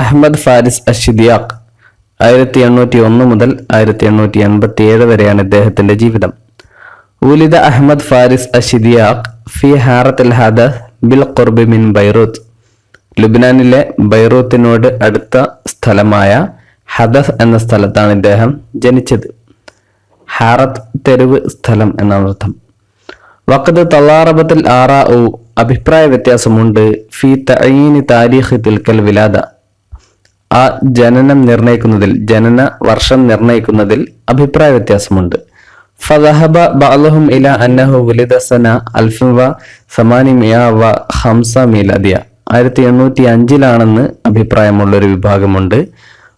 Ahmad Faris അഷ്ദിയാഖ് 1801 മുതൽ 1887 വരെയാണ് ഇദ്ദേഹത്തിന്റെ ജീവിതം. ഉലിദ അഹ്മദ് ഫാരിസ് അഷ്ദിയാഖ് ഫി ഹാറത്തുൽ ഹദസ് ബിൽ ഖുർബി മിൻ ബൈറൂത്ത്. ലുബ്നാനിലെ ബൈറൂത്തിനോട് അടുത്ത സ്ഥലമായ ഹദസ് എന്ന സ്ഥലത്താണ് ഇദ്ദേഹം ജനിച്ചത്. ഹാറത്ത് തെരുവ്, സ്ഥലം എന്നർത്ഥം. വഖദ് തളാറബത്തുൽ ആറാഉ അഭിപ്രായ വ്യത്യാസമുണ്ട് ഫി തഅയീനി താരീഖി തിൽക്കൽ വിലാദ. ആ ജനനം നിർണയിക്കുന്നതിൽ, ജനന വർഷം നിർണയിക്കുന്നതിൽ അഭിപ്രായ വ്യത്യാസമുണ്ട്. ഫദഹബ ബഅ്ലുഹും ഇലാ അന്നഹു വലിദ സന 1805 മീലാദിയ. 1805 അഭിപ്രായമുള്ള ഒരു വിഭാഗമുണ്ട്.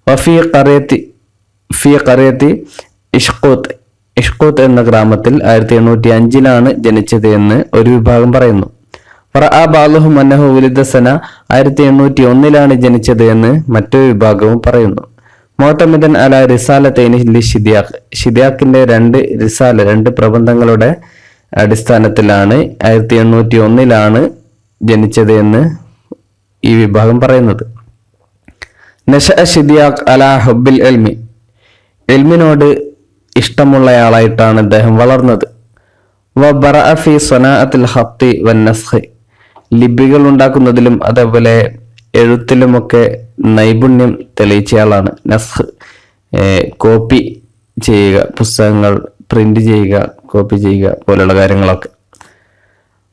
വഫി ഖറിയത്തി ഇഷ്ഖൂത്ത് എന്ന ഗ്രാമത്തിൽ 1805 ജനിച്ചത് എന്ന് ഒരു വിഭാഗം പറയുന്നു. ഫറഅ ബഅ്ലുഹും അന്നഹു വലിദ സന 1801 ജനിച്ചത് എന്ന് മറ്റൊരു വിഭാഗവും പറയുന്നു. മുഅ്തമിദൻ അലാ റിസാലത്തൈനി ലിശ്ദിയാഖ്. ഷിദ്യാഖിന്റെ രണ്ട് പ്രബന്ധങ്ങളുടെ അടിസ്ഥാനത്തിലാണ് 1801 ജനിച്ചത് എന്ന് ഈ വിഭാഗം പറയുന്നത്. നശഅ ഷിദ്യാഖ് അലാ ഹുബ്ബിൽ ഇൽമി. ഇൽമിനോട് ഇഷ്ടമുള്ളയാളായിട്ടാണ് അദ്ദേഹം വളർന്നത്. വബറഅ ഫി സ്വനാഅത്തിൽ ഖത്തി വന്നസ്ഖ്. ലിപികൾ ഉണ്ടാക്കുന്നതിലും അതേപോലെ എഴുത്തിലുമൊക്കെ നൈപുണ്യം തെളിയിച്ചയാളാണ്. നസ്ഖ് കോപ്പി ചെയ്യുക, പുസ്തകങ്ങൾ പ്രിന്റ് ചെയ്യുക, കോപ്പി ചെയ്യുക പോലുള്ള കാര്യങ്ങളൊക്കെ.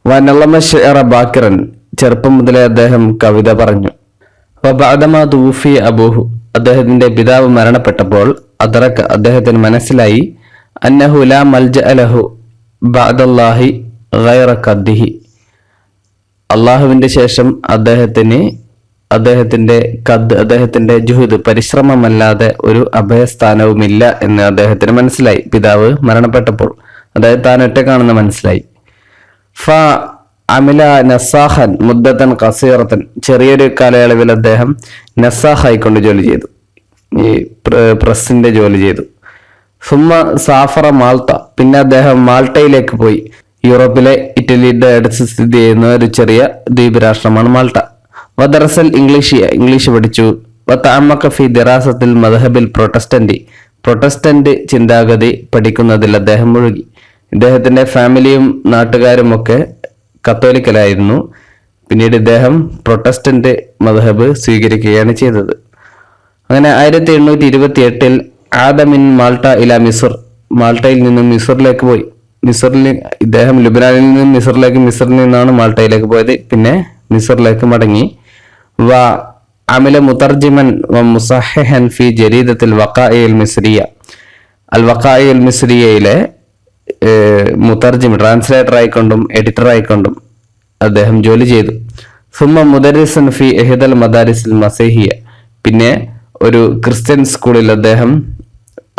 വനളമ ശിഅറ ബാക്കിറൻ. ചെറുപ്പം മുതലേ അദ്ദേഹം കവിത പറഞ്ഞു. വബഅദമാ തൂഫി അബൂഹു. അദ്ദേഹത്തിന്റെ പിതാവ് മരണപ്പെട്ടപ്പോൾ അദ്റക, അദ്ദേഹത്തിന് മനസ്സിലായി, അന്നഹു ലാ മൽജഅ ലഹു ബഅദല്ലാഹി ഗൈറ ഖദ്ദിഹി. അള്ളാഹുവിന്റെ ശേഷം അദ്ദേഹത്തിന്റെ ജുഹദ്, പരിശ്രമമല്ലാതെ ഒരു അഭയസ്ഥാനവുമില്ല എന്ന് അദ്ദേഹത്തിന് മനസ്സിലായി. പിതാവ് മരണപ്പെട്ടപ്പോൾ അതായത് താൻ ഒറ്റക്കാണെന്ന് മനസ്സിലായി. ഫ അമില നസാഹൻ മുദ്ദത്തൻ ഖസീറത്തൻ. ചെറിയൊരു കാലയളവിൽ അദ്ദേഹം നസാഹായിക്കൊണ്ട് ജോലി ചെയ്തു, ഈ പ്രസിന്റെ ജോലി ചെയ്തു. സുമ്മ സാഫറ മാൾട്ട. പിന്നെ അദ്ദേഹം മാൾട്ടയിലേക്ക് പോയി. യൂറോപ്പിലെ ഇറ്റലിയുടെ അടുത്ത് സ്ഥിതി ചെയ്യുന്ന ഒരു ചെറിയ ദ്വീപ് രാഷ്ട്രമാണ് മാൾട്ട. വദറസൽ ഇംഗ്ലീഷ് പഠിച്ചു. വതഅമ്മഖ ഫി ദിറാസത്തിൽ മദ്ഹബിൽ പ്രൊട്ടസ്റ്റന്റ് ചിന്താഗതി പഠിക്കുന്നതിൽ അദ്ദേഹം മുഴുകി. ഇദ്ദേഹത്തിന്റെ ഫാമിലിയും നാട്ടുകാരും ഒക്കെ കത്തോലിക്കലായിരുന്നു. പിന്നീട് ഇദ്ദേഹം പ്രൊട്ടസ്റ്റന്റ് മദ്ഹബ് സ്വീകരിക്കുകയാണ് ചെയ്തത്. അങ്ങനെ 1828 ആദമിൻ മാൾട്ട ഇല മിസ്ർ. മാൾട്ടയിൽ നിന്നും മിസ്റിലേക്ക് പോയി. ഇദ്ദേഹം ലുബ്നാനിൽ നിന്നും മിസ്റിലേക്ക്, മിസ്റിൽ നിന്നാണ് മാൾട്ടയിലേക്ക് പോയത്. പിന്നെ മിസ്റിലേക്ക് മടങ്ങി. വ അമില മുതർജിമൻ വ മുസഹ്ഹിഹൻ ഫി ജരീദത്തിൽ വഖാഇൽ മിസ്രിയ. അൽ വഖാഇൽ മിസ്രിയയിലെ മുതർജിം, ട്രാൻസ്ലേറ്റർ ആയിക്കൊണ്ടും എഡിറ്റർ ആയിക്കൊണ്ടും അദ്ദേഹം ജോലി ചെയ്തു. സുമ്മ മുദരിസൻ ഫി ഇഹ്ദൽ മദാരിസിൽ മസീഹിയ. പിന്നെ ഒരു ക്രിസ്ത്യൻ സ്കൂളിൽ അദ്ദേഹം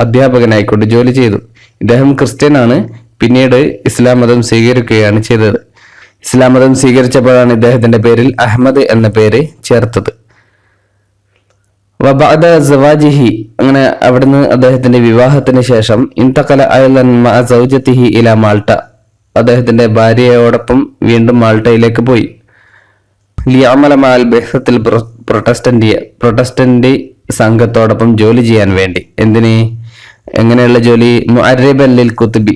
അധ്യാപകനായിക്കൊണ്ട് ജോലി ചെയ്തു. ഇദ്ദേഹം ക്രിസ്ത്യനാണ്. പിന്നീട് ഇസ്ലാം മതം സ്വീകരിക്കുകയാണ് ചെയ്തത്. ഇസ്ലാം മതം സ്വീകരിച്ചപ്പോഴാണ് ഇദ്ദേഹത്തിന്റെ പേരിൽ അഹ്മദ് എന്ന പേര് ചേർത്തത്. വബഅദ സവാജിഹി. അങ്ങനെ അവിടുന്ന് അദ്ദേഹത്തിന്റെ വിവാഹത്തിന് ശേഷം ഇൻതഖല അയ്ലൻ മഅ സൗജതിഹി ഇലാ മാൾട്ട. അദ്ദേഹത്തിന്റെ ഭാര്യയോടൊപ്പം വീണ്ടും മാൾട്ടയിലേക്ക് പോയി. ലിയഅമല മഅൽ ബിഅ്സത്തിൽ പ്രൊട്ടസ്റ്റന്റ് സംഘത്തോടൊപ്പം ജോലി ചെയ്യാൻ വേണ്ടി. എങ്ങനെയുള്ള ജോലി? മുഅർരിബൻ ലിൽ കുതുബി.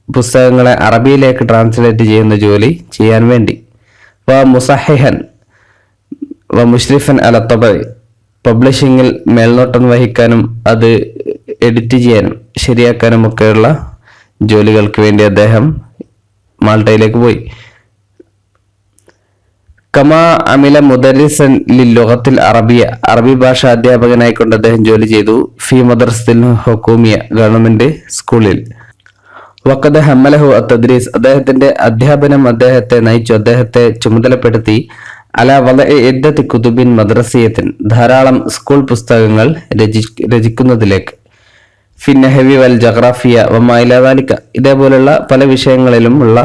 പുസ്തകങ്ങളെ അറബിയിലേക്ക് ട്രാൻസ്ലേറ്റ് ചെയ്യുന്ന ജോലി ചെയ്യാൻ വേണ്ടി. വ മുസഹ്ഹിഹൻ വ മുഷ്രിഫൻ അല തബഇ. പബ്ലിഷിംഗിൽ മേൽനോട്ടം വഹിക്കാനും അത് എഡിറ്റ് ചെയ്യാനും ശരിയാക്കാനും ഒക്കെയുള്ള ജോലികൾക്ക് വേണ്ടി അദ്ദേഹം മാൾട്ടയിലേക്ക് പോയി. കമാ അമില മുദരിസൻ ലില്ലുഗത്തിൽ അറബിയ. അറബി ഭാഷ അധ്യാപകനായിക്കൊണ്ട് അദ്ദേഹം ജോലി ചെയ്തു. ഫി മദ്രസത്തിൽ ഹുക്കൂമിയ, ഗവൺമെന്റ് സ്കൂളിൽ. വഖദ് ഹമ്മലഹു അത്തദ്രീസ്. അദ്ദേഹത്തിന്റെ അധ്യാപനം അദ്ദേഹത്തെ നയിച്ചു, അദ്ദേഹത്തെ ചുമതലപ്പെടുത്തി. അല വലഇ ഇദ്ദത്തി കുതുബിൻ മദ്രസിയത്തിൻ. ധാരാളം സ്കൂൾ പുസ്തകങ്ങൾ രചിക്കുന്നതിലേക്ക്. ഫി നഹ്വി വൽ ജഗ്രാഫിയ വമാ ഇലാ ദാലിക. ഇതേപോലുള്ള പല വിഷയങ്ങളിലും ഉള്ള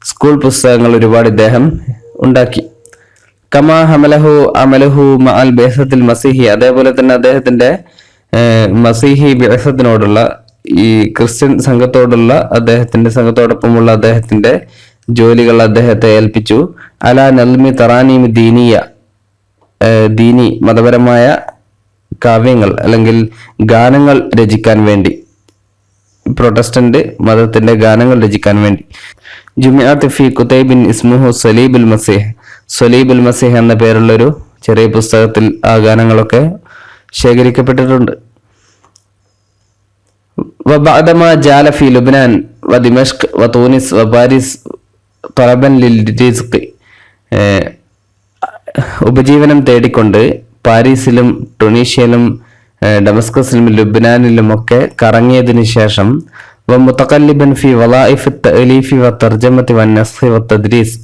സ്കൂൾ പുസ്തകങ്ങൾ ഒരുപാട് ഇദ്ദേഹം ഉണ്ടാക്കി. കമാ ഹമലഹു അമലഹു മഅൽ ബിഅ്സത്തിൽ മസീഹി. അതേപോലെ തന്നെ അദ്ദേഹത്തിന്റെ മസീഹി ബിഅ്സത്തിനോടുള്ള, ഈ ക്രിസ്ത്യൻ സംഘത്തോടൊപ്പമുള്ള അദ്ദേഹത്തിന്റെ ജോലികൾ അദ്ദേഹത്തെ ഏൽപ്പിച്ചു. അലാ നൽമി തറാനീം ദീനി, മതപരമായ കാവ്യങ്ങൾ അല്ലെങ്കിൽ ഗാനങ്ങൾ രചിക്കാൻ വേണ്ടി, പ്രൊട്ടസ്റ്റന്റ് മതത്തിന്റെ ഗാനങ്ങൾ രചിക്കാൻ വേണ്ടി. ജുമിഅത്ത് ഫി കുതൈബിൻ ഇസ്മുഹു സലീബുൽ മസീഹ്, സലീബുൽ മസീഹ് എന്ന പേരുള്ളൊരു ചെറിയ പുസ്തകത്തിൽ ആ ഗാനങ്ങളൊക്കെ ശേഖരിക്കപ്പെട്ടിട്ടുണ്ട്. വബഅദമാ ജാല ഫി ലുബ്നാൻ വദിമഷ്ക് വതൂനിസ് വപാരിസ് തലബൻ ലിൽ റിസ്ഖി, ഉപജീവനം തേടിക്കൊണ്ട് പാരീസിലും ടുണീഷ്യയിലും ഡമസ്കസിലും ലുബ്നാനിലുമൊക്കെ കറങ്ങിയതിനു ശേഷം വമുതഖല്ലിബൻ ഫി വളായിഫ് തഅലീഫി വതർജമതി വന്നസ്ഖി വതദ്രീസ്,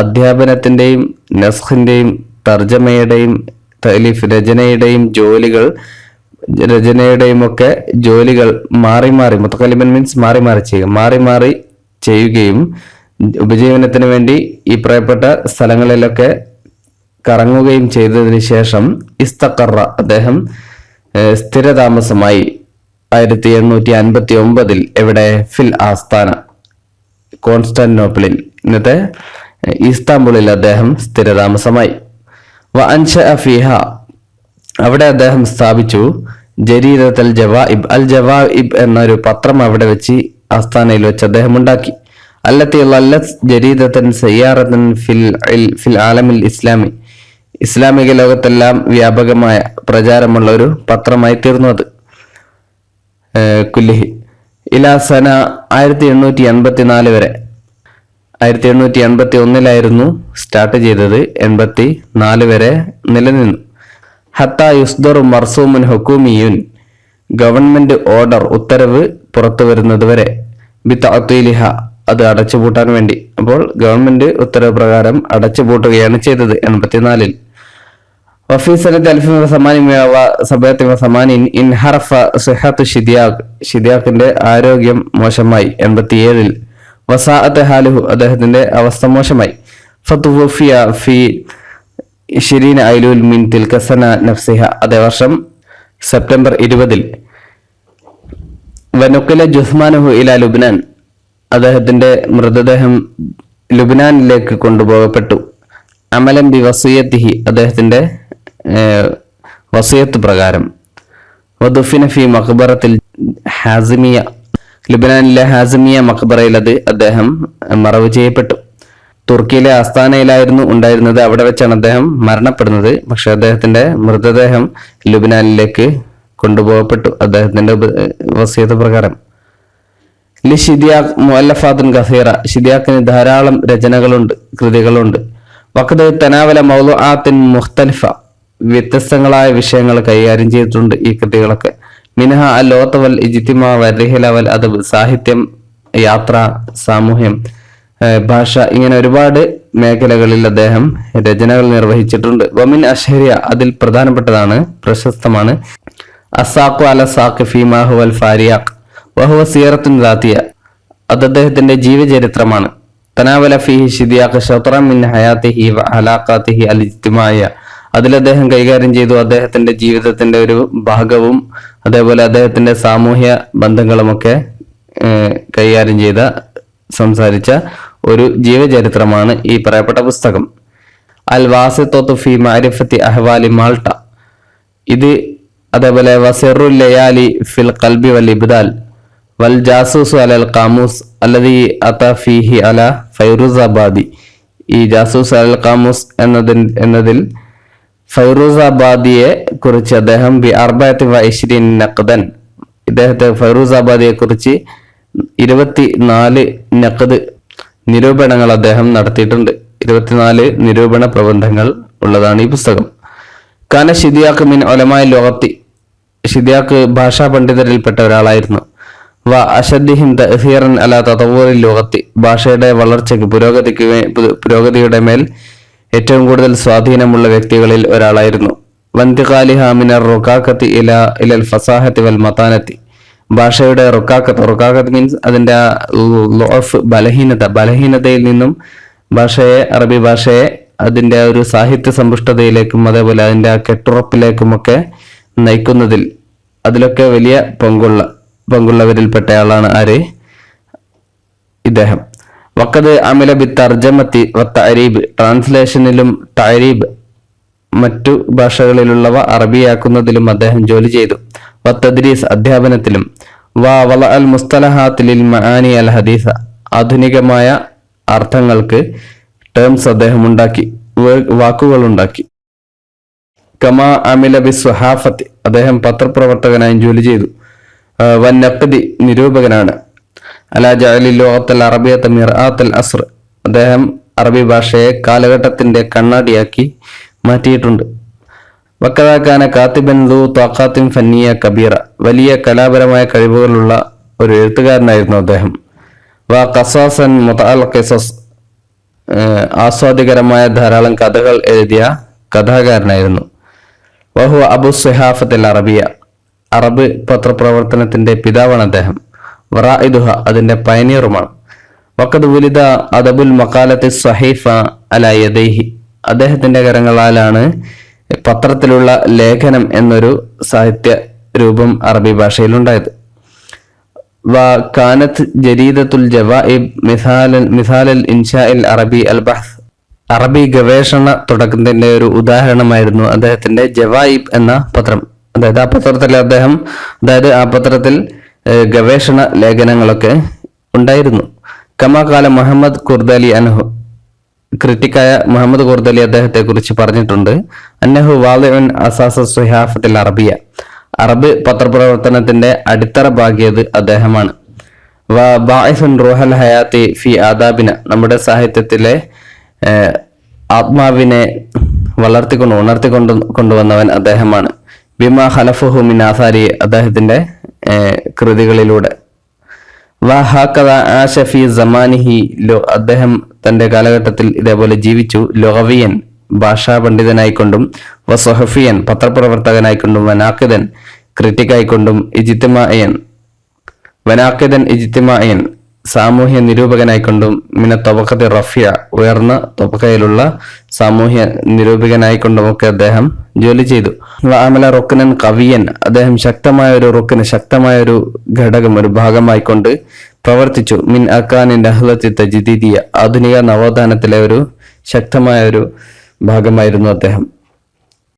അധ്യാപനത്തിന്റെയും നസ്ഖിന്റെയും തർജമയുടെയും തഅലീഫ് രചനയുടെയും ഒക്കെ ജോലികൾ മാറി മാറി, മുതഖല്ലിബൻ മീൻസ് മാറി മാറി ചെയ്യുകയും ഉപജീവനത്തിന് വേണ്ടി ഈ പറയപ്പെട്ട സ്ഥലങ്ങളിലൊക്കെ കറങ്ങുകയും ചെയ്തതിനു ശേഷം ഇസ്തഖറ, അദ്ദേഹം സ്ഥിരതാമസമായി 1859 എവിടെ? ഫിൽ ആസ്ഥാന, കോൺസ്റ്റാന്റിനോപ്പിളിൽ, ഇന്നത്തെ ഇസ്താംബുളിൽ അദ്ദേഹം സ്ഥിരതാമസമായി. വ അൻശഅ ഫീഹ, അവിടെ അദ്ദേഹം സ്ഥാപിച്ചു ജരീദത്ത് അൽ ജവാഇബ്, അൽ ജവാഇബ് എന്നൊരു പത്രം അവിടെ വെച്ച് ആസ്ഥാനയിൽ വെച്ച് അദ്ദേഹം ഉണ്ടാക്കി. അല്ലത്തി ലല്ലത്ത് ജരീദത്തൻ സയ്യാറത്തൻ ഫിൽ ആലമിൽ ഇസ്ലാമി, ഇസ്ലാമിക ലോകത്തെല്ലാം വ്യാപകമായ പ്രചാരമുള്ള ഒരു പത്രമായി തീർന്നു അത്. കുല്ലിഹി ഇലാ സന 1884 വരെ, 1881 സ്റ്റാർട്ട് ചെയ്തത്, 84 വരെ നിലനിന്നു. ഹത്താ യുസ്ദറു മർസൂമുൻ ഹുക്കൂമിയുൻ, ഗവൺമെന്റ് ഓർഡർ, ഉത്തരവ് പുറത്തു വരുന്നത് വരെ, ബിതഅതീലിഹ, അത് അടച്ചുപൂട്ടാൻ വേണ്ടി. അപ്പോൾ ഗവൺമെന്റ് ഉത്തരവ് പ്രകാരം അടച്ചുപൂട്ടുകയാണ് ചെയ്തത് 84-ൽ. വഫീ സനത്ത് 1887 ഇൻഹറഫ സിഹത്തു ഷിദ്യാഖ്, ഷിദ്യാഖിന്റെ ആരോഗ്യം മോശമായി 87-ൽ. വസാഅത്ത് ഹാലുഹു, അദ്ദേഹത്തിന്റെ അവസ്ഥ മോശമായി. ഫതുവഫിയ ഫി 20 ഐലൂൽ മിൻ തിൽക സന നഫ്സിഹ, അതേ വർഷം സെപ്റ്റംബർ 20-ൽ. വനുഖില ജുസ്മാനുഹു ഇലാ ലുബ്നാൻ, അദ്ദേഹത്തിന്റെ മൃതദേഹം ലുബ്നാനിലേക്ക് കൊണ്ടുപോകപ്പെട്ടു. അമലൻ ബി വസിയത്തിഹി, അദ്ദേഹത്തിന്റെ വസിയത്ത് പ്രകാരം. വദുഫിന ഫി മഖ്ബറത്തിൽ ഹാസിമിയ, ലുബ്നാനിലെ ഹാസിമിയ മഖ്ബറയിൽ അദ്ദേഹം മറവ് ചെയ്യപ്പെട്ടു. തുർക്കിയിലെ ആസ്ഥാനയിലായിരുന്നു ഉണ്ടായിരുന്നത്, അവിടെ വെച്ചാണ് അദ്ദേഹം മരണപ്പെടുന്നത്. പക്ഷെ അദ്ദേഹത്തിന്റെ മൃതദേഹം ലുബ്നാനിലേക്ക് കൊണ്ടുപോകപ്പെട്ടു അദ്ദേഹത്തിന്റെ വസിയത്ത് പ്രകാരം. ലി ഷിദ്യാഖ് മുഅല്ലഫാത്തുൻ കസീറ, ഷിദ്യാഖിന് ധാരാളം രചനകളുണ്ട്, കൃതികളുണ്ട്. വഖദ് തനാവല മൗളുആത്തിൻ മുഖ്തലിഫ, വ്യത്യസ്തങ്ങളായ വിഷയങ്ങൾ കൈകാര്യം ചെയ്തിട്ടുണ്ട് ഈ കൃതികളൊക്കെ. മിൻഹ അൽ ലോത്ത് വൽ ഇജ്തിമാ വൽ റിഹ്ല വൽ അദബ്, സാഹിത്യം, യാത്ര, സാമൂഹ്യം, ഭാഷ, ഇങ്ങനെ ഒരുപാട് മേഖലകളിൽ അദ്ദേഹം രചനകൾ നിർവഹിച്ചിട്ടുണ്ട്. വമിൻ അഷ്ഹരിയ, അതിൽ പ്രധാനപ്പെട്ടതാണ്, പ്രശസ്തമാണ് അസാഖു അല സാഖ് ഫീമാ ഹുവൽ ഫാരിയാഖ് വഹുവ സീറത്തുൻ ദാത്തിയ, അത് അദ്ദേഹത്തിന്റെ ജീവചരിത്രമാണ്. തനാവല ഫീഹി ഷിദ്യാഖ് ശത്റൻ മിൻ ഹയാത്തിഹി വ അലാഖാത്തിഹി അൽ ഇജ്തിമാഇയ, അതിൽ അദ്ദേഹം കൈകാര്യം ചെയ്തു അദ്ദേഹത്തിന്റെ ജീവിതത്തിന്റെ ഒരു ഭാഗവും അതേപോലെ അദ്ദേഹത്തിന്റെ സാമൂഹ്യ ബന്ധങ്ങളുമൊക്കെ കൈകാര്യം ചെയ്ത സംസാരിച്ച ഒരു ജീവചരിത്രമാണ് ഈ പറയപ്പെട്ട പുസ്തകം. അൽ വാസിത്തു ഫി മഅരിഫത്തി അഹ്വാലി മാൾട്ട, ഇത് അതേപോലെ വസിറുൽ ലയാലി ഫിൽ ഖൽബി വൽ ഇബ്ദാൽ വൽ ജാസൂസു അലൽ ഖാമൂസ് അല്ലദീ അത ഫീഹി അല ഫൈറൂസാബാദി, ഈ ജാസൂസ് അൽ ഖാമൂസ് എന്നതിൽ ഫൈറൂസാബാദിയെ കുറിച്ച് അദ്ദേഹം ബി 24 നഖ്ദൻ, ഇദ്ദേഹത്തെ ഫൈറൂസാബാദിയെ കുറിച്ച് 24 നഖ്ദ് നിരൂപണങ്ങൾ അദ്ദേഹം നടത്തിയിട്ടുണ്ട്. 24 നിരൂപണ പ്രബന്ധങ്ങൾ ഉള്ളതാണ് ഈ പുസ്തകം. കാന ഷിദ്യാഖ് മിൻ ഉലമാഇ ലുഗത്തി, ഷിദ്യാഖ് ഭാഷാ പണ്ഡിതരിൽപ്പെട്ട ഒരാളായിരുന്നു. വ അശദ്ദിഹിം തഅ്സീറൻ അലാ തതവ്വുറിൽ ലുഗത്തി, ഭാഷയുടെ വളർച്ചയ്ക്ക് പുരോഗതിയുടെ മേൽ ഏറ്റവും കൂടുതൽ സ്വാധീനമുള്ള വ്യക്തികളിൽ ഒരാളായിരുന്നു. വന്തിഖാലിഹ മിനർ റുക്കാഖത്തി ഇലൽ ഫസാഹത്തി വൽ മതാനത്തി, ഭാഷയുടെ റുക്കാഖത്ത് മീൻസ് അതിന്റെ ലോഫ്, ബലഹീനതയിൽ നിന്നും അറബി ഭാഷയെ അതിന്റെ ഒരു സാഹിത്യ സമ്പുഷ്ടതയിലേക്കും അതേപോലെ അതിന്റെ ആ കെട്ടുറപ്പിലേക്കുമൊക്കെ നയിക്കുന്നതിൽ അതിലൊക്കെ വലിയ പങ്കുള്ളവരിൽപ്പെട്ട ആളാണ് ആര്? ഇദ്ദേഹം. വഖദ് അമില ബി തർജമത്തി വ തഅരീബ്, ട്രാൻസ്ലേഷനിലും തഅരീബ് മറ്റു ഭാഷകളിലുള്ളവ അറബിയാക്കുന്നതിലും അദ്ദേഹം ജോലി ചെയ്തു. വത്തദ്രീസ് അധ്യാപനത്തിലും. വല അൽ മുസ്തലഹാത്തിലിൽ മആനി അൽ ഹദീസ ആധുനികമായ അർത്ഥങ്ങൾക്ക് ടേംസ് അദ്ദേഹം ഉണ്ടാക്കി, വാക്കുകൾ ഉണ്ടാക്കി. കമാ അമില ബിസ്വഹാഫത്തി അദ്ദേഹം പത്രപ്രവർത്തകനായി ജോലി ചെയ്തു. വന്നഖ്ദി നിരൂപകനാണ്. അലാ ജഅലി ലുഗത്തൽ അറബിയത മിർആത്തൽ അസ്ർ അദ്ദേഹം അറബി ഭാഷയെ കാലഘട്ടത്തിന്റെ കണ്ണാടിയാക്കി മാറ്റിയിട്ടുണ്ട്. വക്കദാകാന കാത്തിബൻ ദു ത്വാഖാത്തിൻ ഫന്നിയ കബീറ വലിയ കലാപരമായ കഴിവുകളുള്ള ഒരു എഴുത്തുകാരനായിരുന്നു അദ്ദേഹം. ഖസാസൻ മുതഅൽ ഖിസസ് ആസ്വാദികരമായ ധാരാളം കഥകൾ എഴുതിയ കഥാകാരനായിരുന്നു. വഹുവ അബു സുഹാഫത്തുൽ അറബിയ അറബ് പത്രപ്രവർത്തനത്തിന്റെ പിതാവാണ് അദ്ദേഹം. വറായിദുഹ അതിന്റെ പയനീറുമാണ്. വഖദ് ഉലിദ അദബുൽ മഖാലത്തി സ്വഹീഫ അലാ യദൈഹി അദ്ദേഹത്തിന്റെ കരങ്ങളാലാണ് പത്രത്തിലുള്ള ലേഖനം എന്നൊരു സാഹിത്യ രൂപം അറബി ഭാഷയിൽ ഉണ്ടായത്. കാനത്ത് ജരീദത്തുൽ ജവാഇബ് മിസാലൽ ഇൻഷാഇൽ അറബി അൽ ബഹ്സ് അറബി ഗവേഷണ തുടക്കത്തിന്റെ ഒരു ഉദാഹരണമായിരുന്നു അദ്ദേഹത്തിന്റെ ജവായിബ് എന്ന പത്രം. ആ പത്രത്തിൽ ഗവേഷണ ലേഖനങ്ങളൊക്കെ ഉണ്ടായിരുന്നു. കമാകാല മുഹമ്മദ് ഖുർദലി അൻഹു ക്രിട്ടിക്കായ മുഹമ്മദ് ഖുർദലി അദ്ദേഹത്തെ കുറിച്ച് പറഞ്ഞിട്ടുണ്ട്. അന്നഹു വാളിഉൻ അസാസ സുഹാഫത്തുൽ അറബിയ അറബ് പത്രപ്രവർത്തനത്തിന്റെ അടിത്തറ പാകിയത് അദ്ദേഹമാണ്. ബാഇസുൻ റൂഹൽ ഹയാത്തി ഫി ആദാബിന നമ്മുടെ സാഹിത്യത്തിലെ ആത്മാവിനെ ഉണർത്തിക്കൊണ്ടുവന്നവൻ അദ്ദേഹമാണ്. ബിമാ ഖലഫുഹു മിൻ ആസാരി അദ്ദേഹത്തിന്റെ കൃതികളിലൂടെ. ആശ ഫി സമാനിഹി അദ്ദേഹം തന്റെ കാലഘട്ടത്തിൽ ഇതേപോലെ ജീവിച്ചു. ലുഗവിയൻ ഭാഷാ പണ്ഡിതനായിക്കൊണ്ടും വസുഹഫിയൻ പത്രപ്രവർത്തകനായിക്കൊണ്ടും വനാഖിദൻ ക്രിട്ടിക്കായിക്കൊണ്ടും ഇജ്തിമാഇയൻ സാമൂഹ്യ നിരൂപകനായിക്കൊണ്ടും മിന തൊബഖത്തി റഫിയ ഉയർന്ന തൊബഖയിലുള്ള സാമൂഹ്യ നിരൂപകനായിക്കൊണ്ടുമൊക്കെ അദ്ദേഹം ജോലി ചെയ്തു. അമല റുക്നൻ കവിയൻ അദ്ദേഹം ശക്തമായ ഒരു ഘടകം ഒരു ഭാഗമായിക്കൊണ്ട് പ്രവർത്തിച്ചു. മിൻ അക്കാനിൻ അഹ്ലത്തി തജ്ദീദിയ ആധുനിക നവോത്ഥാനത്തിലെ ഒരു ശക്തമായ ഒരു ഭാഗമായിരുന്നു അദ്ദേഹം.